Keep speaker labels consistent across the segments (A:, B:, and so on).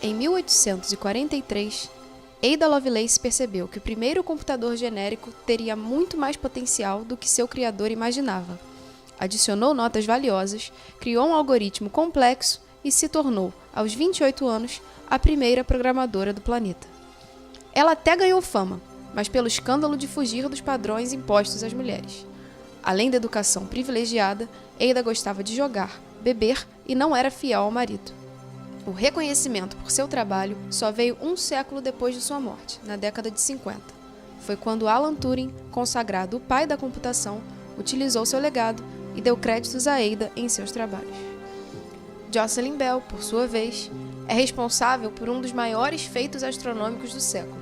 A: Em 1843, Ada Lovelace percebeu que o primeiro computador genérico teria muito mais potencial do que seu criador imaginava. Adicionou notas valiosas, criou um algoritmo complexo e se tornou, aos 28 anos, a primeira programadora do planeta. Ela até ganhou fama, mas pelo escândalo de fugir dos padrões impostos às mulheres. Além da educação privilegiada, Ada gostava de jogar, beber e não era fiel ao marido. O reconhecimento por seu trabalho só veio um século depois de sua morte, na década de 50. Foi quando Alan Turing, consagrado o pai da computação, utilizou seu legado e deu créditos a Ada em seus trabalhos. Jocelyn Bell, por sua vez, é responsável por um dos maiores feitos astronômicos do século.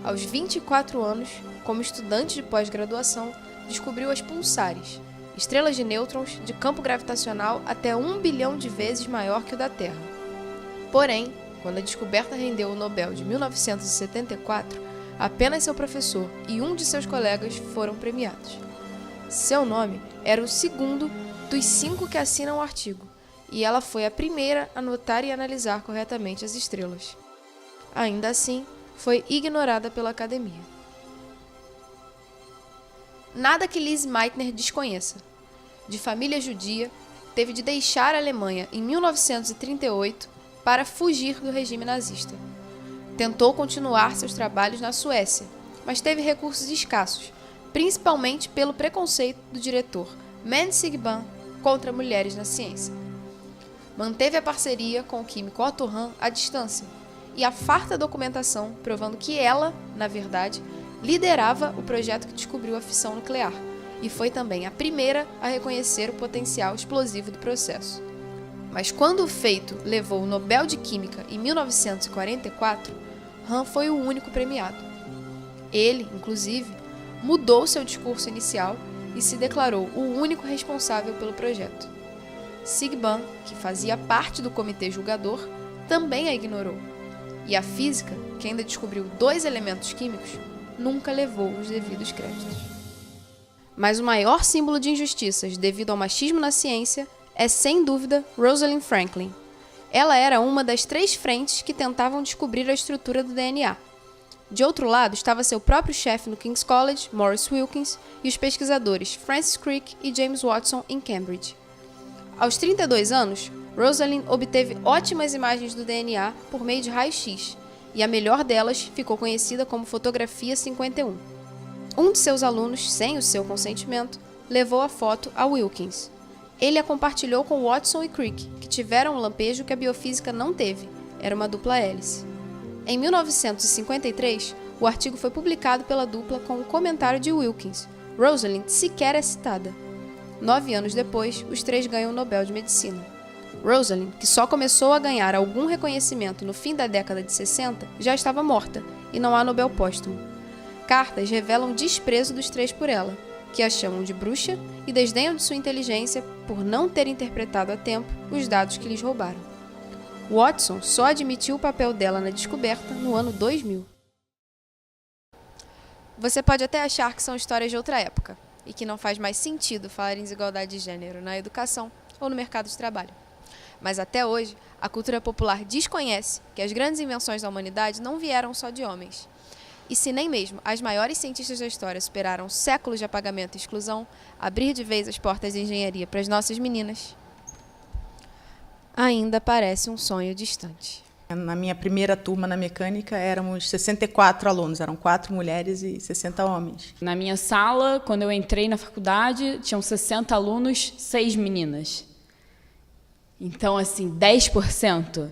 A: Aos 24 anos, como estudante de pós-graduação, descobriu as pulsares, estrelas de nêutrons de campo gravitacional até 1 bilhão de vezes maior que o da Terra. Porém, quando a descoberta rendeu o Nobel de 1974, apenas seu professor e um de seus colegas foram premiados. Seu nome era o segundo dos 5 que assinam o artigo, e ela foi a primeira a notar e analisar corretamente as estrelas. Ainda assim, foi ignorada pela academia. Nada que Lise Meitner desconheça. De família judia, teve de deixar a Alemanha em 1938 para fugir do regime nazista. Tentou continuar seus trabalhos na Suécia, mas teve recursos escassos, principalmente pelo preconceito do diretor Mendes Siegbahn contra mulheres na ciência. Manteve a parceria com o químico Otto Hahn à distância, e a farta documentação provando que ela, na verdade, liderava o projeto que descobriu a fissão nuclear, e foi também a primeira a reconhecer o potencial explosivo do processo. Mas quando o feito levou o Nobel de Química em 1944, Hahn foi o único premiado. Ele, inclusive, mudou seu discurso inicial e se declarou o único responsável pelo projeto. Siegbahn, que fazia parte do comitê julgador, também a ignorou. E a física, que ainda descobriu 2 elementos químicos, nunca levou os devidos créditos. Mas o maior símbolo de injustiças devido ao machismo na ciência é, sem dúvida, Rosalind Franklin. Ela era uma das 3 frentes que tentavam descobrir a estrutura do DNA. De outro lado estava seu próprio chefe no King's College, Maurice Wilkins, e os pesquisadores Francis Crick e James Watson em Cambridge. Aos 32 anos, Rosalind obteve ótimas imagens do DNA por meio de raio-x, e a melhor delas ficou conhecida como fotografia 51. Um de seus alunos, sem o seu consentimento, levou a foto a Wilkins. Ele a compartilhou com Watson e Crick, que tiveram um lampejo que a biofísica não teve, era uma dupla hélice. Em 1953, o artigo foi publicado pela dupla com um comentário de Wilkins. Rosalind sequer é citada. 9 anos depois, os 3 ganham o Nobel de Medicina. Rosalind, que só começou a ganhar algum reconhecimento no fim da década de 60, já estava morta, e não há Nobel póstumo. Cartas revelam desprezo dos 3 por ela, que a chamam de bruxa e desdenham de sua inteligência por não ter interpretado a tempo os dados que lhes roubaram. Watson só admitiu o papel dela na descoberta no ano 2000. Você pode até achar que são histórias de outra época e que não faz mais sentido falar em desigualdade de gênero na educação ou no mercado de trabalho. Mas até hoje, a cultura popular desconhece que as grandes invenções da humanidade não vieram só de homens. E se nem mesmo as maiores cientistas da história superaram séculos de apagamento e exclusão, abrir de vez as portas da engenharia para as nossas meninas ainda parece um sonho distante.
B: Na minha primeira turma na mecânica, éramos 64 alunos, eram 4 mulheres e 60 homens.
C: Na minha sala, quando eu entrei na faculdade, tinham 60 alunos, 6 meninas. Então, assim, 10%.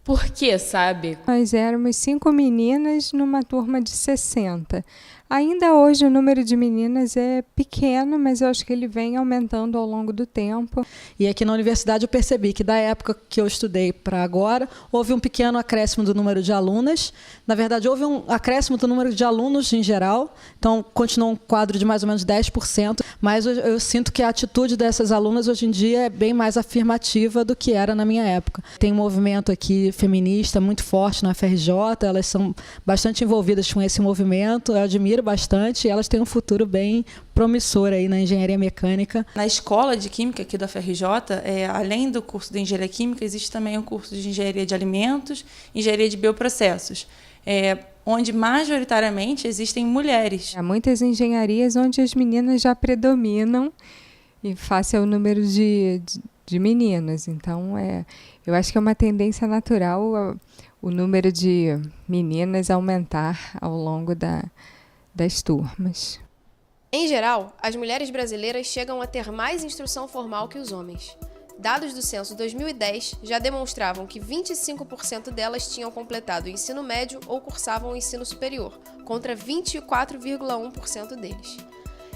C: Por quê, sabe?
D: Nós éramos 5 meninas numa turma de 60. Ainda hoje o número de meninas é pequeno, mas eu acho que ele vem aumentando ao longo do tempo.
E: E aqui na universidade eu percebi que da época que eu estudei para agora, houve um pequeno acréscimo do número de alunas. Na verdade, houve um acréscimo do número de alunos em geral, então continuou um quadro de mais ou menos 10%, mas eu sinto que a atitude dessas alunas hoje em dia é bem mais afirmativa do que era na minha época. Tem um movimento aqui feminista muito forte na FRJ, elas são bastante envolvidas com esse movimento, eu admiro bastante, e elas têm um futuro bem promissor aí na engenharia mecânica.
F: Na escola de Química aqui da FRJ, além do curso de Engenharia Química, existe também o curso de Engenharia de Alimentos, Engenharia de Bioprocessos, onde majoritariamente existem mulheres.
D: Há muitas engenharias onde as meninas já predominam e face ao número de meninas. Então, eu acho que é uma tendência natural o número de meninas aumentar ao longo das turmas.
A: Em geral, as mulheres brasileiras chegam a ter mais instrução formal que os homens. Dados do censo 2010 já demonstravam que 25% delas tinham completado o ensino médio ou cursavam o ensino superior, contra 24,1% deles.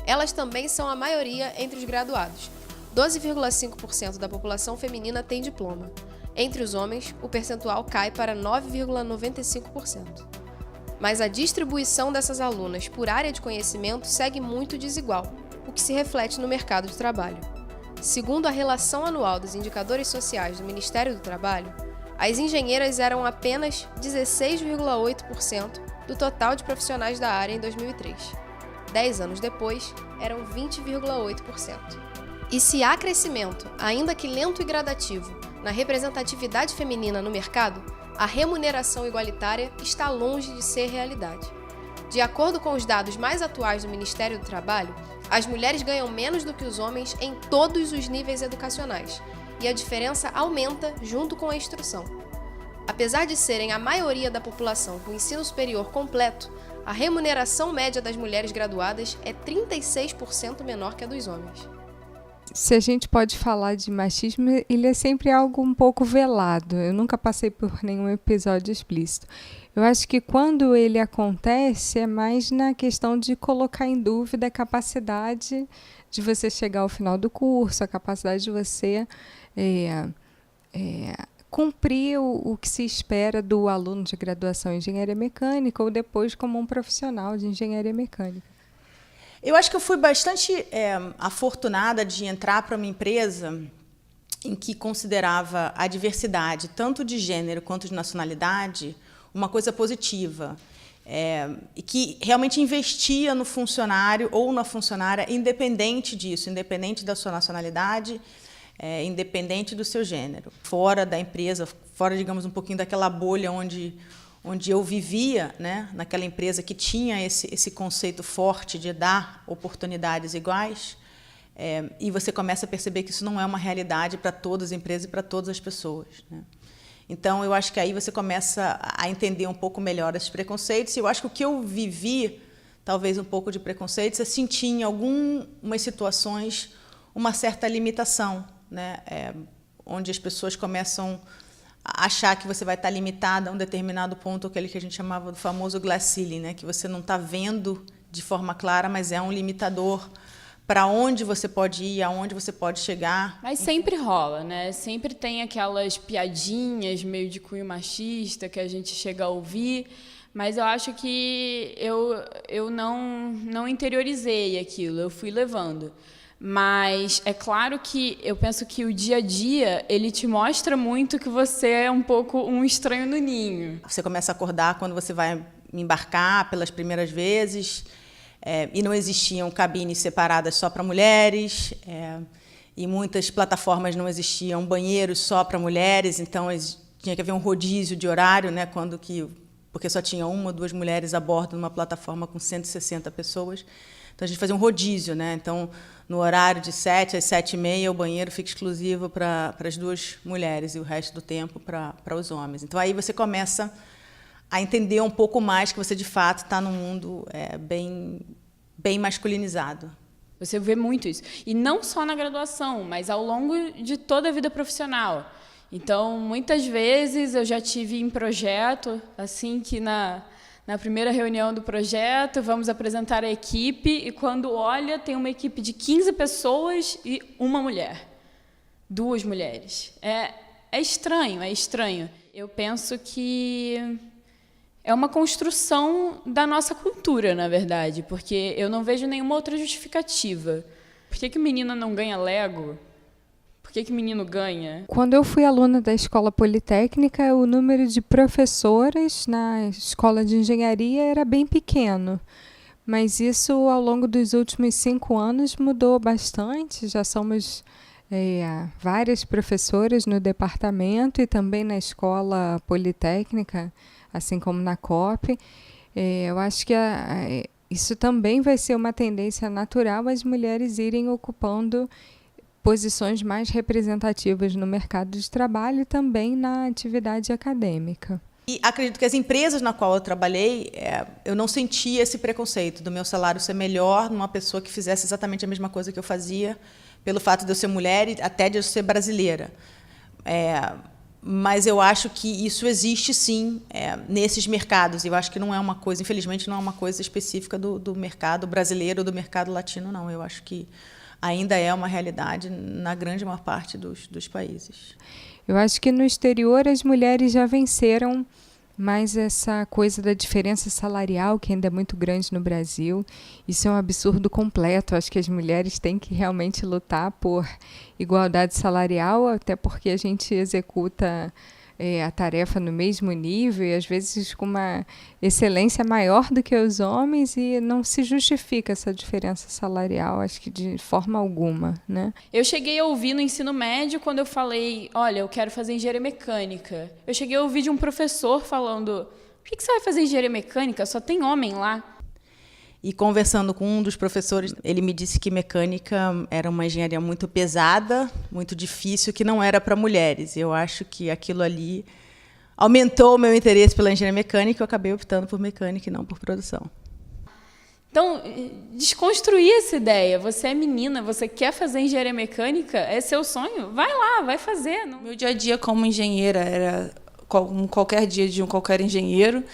A: Elas também são a maioria entre os graduados. 12,5% da população feminina tem diploma. Entre os homens, o percentual cai para 9,95%. Mas a distribuição dessas alunas por área de conhecimento segue muito desigual, o que se reflete no mercado de trabalho. Segundo a Relação Anual dos Indicadores Sociais do Ministério do Trabalho, as engenheiras eram apenas 16,8% do total de profissionais da área em 2003. 10 anos depois, eram 20,8%. E se há crescimento, ainda que lento e gradativo, na representatividade feminina no mercado, a remuneração igualitária está longe de ser realidade. De acordo com os dados mais atuais do Ministério do Trabalho, as mulheres ganham menos do que os homens em todos os níveis educacionais, e a diferença aumenta junto com a instrução. Apesar de serem a maioria da população com ensino superior completo, a remuneração média das mulheres graduadas é 36% menor que a dos homens.
D: Se a gente pode falar de machismo, ele é sempre algo um pouco velado. Eu nunca passei por nenhum episódio explícito. Eu acho que quando ele acontece é mais na questão de colocar em dúvida a capacidade de você chegar ao final do curso, a capacidade de você cumprir o que se espera do aluno de graduação em engenharia mecânica ou depois como um profissional de engenharia mecânica.
B: Eu acho que eu fui bastante afortunada de entrar para uma empresa em que considerava a diversidade, tanto de gênero quanto de nacionalidade, uma coisa positiva, e que realmente investia no funcionário ou na funcionária, independente disso, independente da sua nacionalidade, independente do seu gênero. Fora da empresa, fora, digamos, um pouquinho daquela bolha onde eu vivia, né, naquela empresa que tinha esse conceito forte de dar oportunidades iguais, e você começa a perceber que isso não é uma realidade para todas as empresas e para todas as pessoas, né? Então, eu acho que aí você começa a entender um pouco melhor esses preconceitos, e eu acho que o que eu vivi, talvez um pouco de preconceitos, é sentir em algumas situações uma certa limitação, né, onde as pessoas começam achar que você vai estar limitada a um determinado ponto, aquele que a gente chamava do famoso glass ceiling, né? Que você não está vendo de forma clara, mas é um limitador para onde você pode ir, aonde você pode chegar.
C: Mas sempre rola, né? Sempre tem aquelas piadinhas meio de cunho machista que a gente chega a ouvir, mas eu acho que eu não interiorizei aquilo, eu fui levando. Mas é claro que eu penso que o dia a dia, ele te mostra muito que você é um pouco um estranho no ninho.
B: Você começa a acordar quando você vai embarcar pelas primeiras vezes, e não existiam cabines separadas só para mulheres, e muitas plataformas não existiam banheiros só para mulheres, então tinha que haver um rodízio de horário, né, porque só tinha uma ou duas mulheres a bordo numa plataforma com 160 pessoas. Então, a gente fazia um rodízio, né? Então, no horário de 7 às 7h30, o banheiro fica exclusivo para as duas mulheres e o resto do tempo para os homens. Então, aí você começa a entender um pouco mais que você, de fato, está num mundo bem masculinizado.
C: Você vê muito isso. E não só na graduação, mas ao longo de toda a vida profissional. Então, muitas vezes, eu já tive em projeto, assim que na primeira reunião do projeto, vamos apresentar a equipe, e quando olha, tem uma equipe de 15 pessoas e uma mulher. 2 mulheres. É estranho, é estranho. Eu penso que é uma construção da nossa cultura, na verdade, porque eu não vejo nenhuma outra justificativa. Por que o menino não ganha Lego? Por que menino ganha?
D: Quando eu fui aluna da escola politécnica, o número de professoras na escola de engenharia era bem pequeno. Mas isso, ao longo dos últimos 5 anos, mudou bastante. Já somos várias professoras no departamento e também na escola politécnica, assim como na COP. Eu acho que isso também vai ser uma tendência natural, as mulheres irem ocupando posições mais representativas no mercado de trabalho e também na atividade acadêmica.
B: E acredito que as empresas na qual eu trabalhei, eu não sentia esse preconceito do meu salário ser melhor numa pessoa que fizesse exatamente a mesma coisa que eu fazia, pelo fato de eu ser mulher e até de eu ser brasileira. Mas eu acho que isso existe, sim, nesses mercados. Eu acho que não é uma coisa, infelizmente, não é uma coisa específica do mercado brasileiro ou do mercado latino, não. Eu acho que ainda é uma realidade na grande maior parte dos países.
D: Eu acho que no exterior as mulheres já venceram mais essa coisa da diferença salarial, que ainda é muito grande no Brasil. Isso é um absurdo completo. Acho que as mulheres têm que realmente lutar por igualdade salarial, até porque a gente executa a tarefa no mesmo nível e às vezes com uma excelência maior do que os homens, e não se justifica essa diferença salarial, acho que de forma alguma, né?
C: Eu cheguei a ouvir no ensino médio, quando eu falei, olha, eu quero fazer engenharia mecânica. Eu cheguei a ouvir de um professor falando, por que você vai fazer engenharia mecânica? Só tem homem lá.
B: E conversando com um dos professores, ele me disse que mecânica era uma engenharia muito pesada, muito difícil, que não era para mulheres. Eu acho que aquilo ali aumentou o meu interesse pela engenharia mecânica e eu acabei optando por mecânica e não por produção.
C: Então, desconstruir essa ideia. Você é menina, você quer fazer engenharia mecânica? É seu sonho? Vai lá, vai fazer.
F: Meu dia a dia como engenheira era, como qualquer dia de qualquer engenheiro,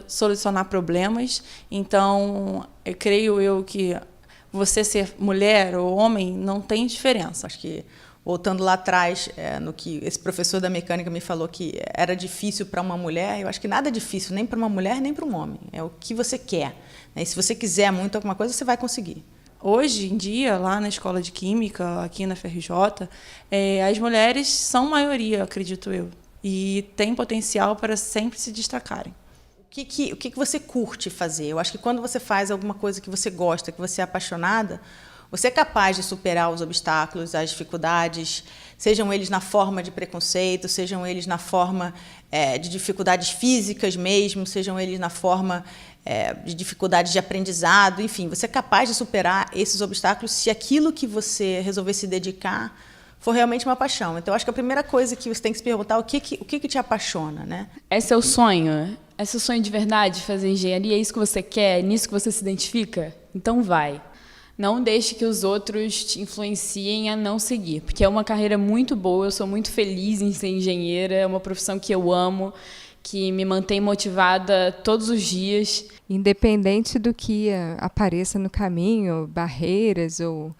F: solucionar problemas. Então, eu creio que você ser mulher ou homem não tem diferença.
B: Acho que, voltando lá atrás, no que esse professor da mecânica me falou que era difícil para uma mulher, eu acho que nada é difícil, nem para uma mulher, nem para um homem. É o que você quer. E se você quiser muito alguma coisa, você vai conseguir.
F: Hoje em dia, lá na escola de Química, aqui na FRJ, as mulheres são maioria, acredito eu. E tem potencial para sempre se destacarem.
B: O que você curte fazer? Eu acho que quando você faz alguma coisa que você gosta, que você é apaixonada, você é capaz de superar os obstáculos, as dificuldades, sejam eles na forma de preconceito, sejam eles na forma de dificuldades físicas mesmo, sejam eles na forma de dificuldades de aprendizado, enfim, você é capaz de superar esses obstáculos se aquilo que você resolver se dedicar for realmente uma paixão. Então, acho que a primeira coisa que você tem que se perguntar é o que te apaixona, né?
C: É seu sonho? É seu sonho de verdade fazer engenharia? É isso que você quer? É nisso que você se identifica? Então vai. Não deixe que os outros te influenciem a não seguir, porque é uma carreira muito boa, eu sou muito feliz em ser engenheira, é uma profissão que eu amo, que me mantém motivada todos os dias.
D: Independente do que apareça no caminho, barreiras ou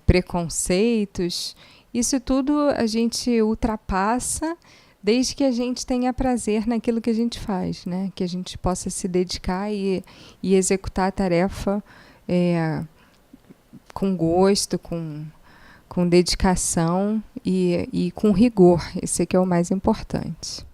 D: preconceitos, isso tudo a gente ultrapassa desde que a gente tenha prazer naquilo que a gente faz, né? Que a gente possa se dedicar e executar a tarefa com gosto, com dedicação e com rigor. Esse que é o mais importante.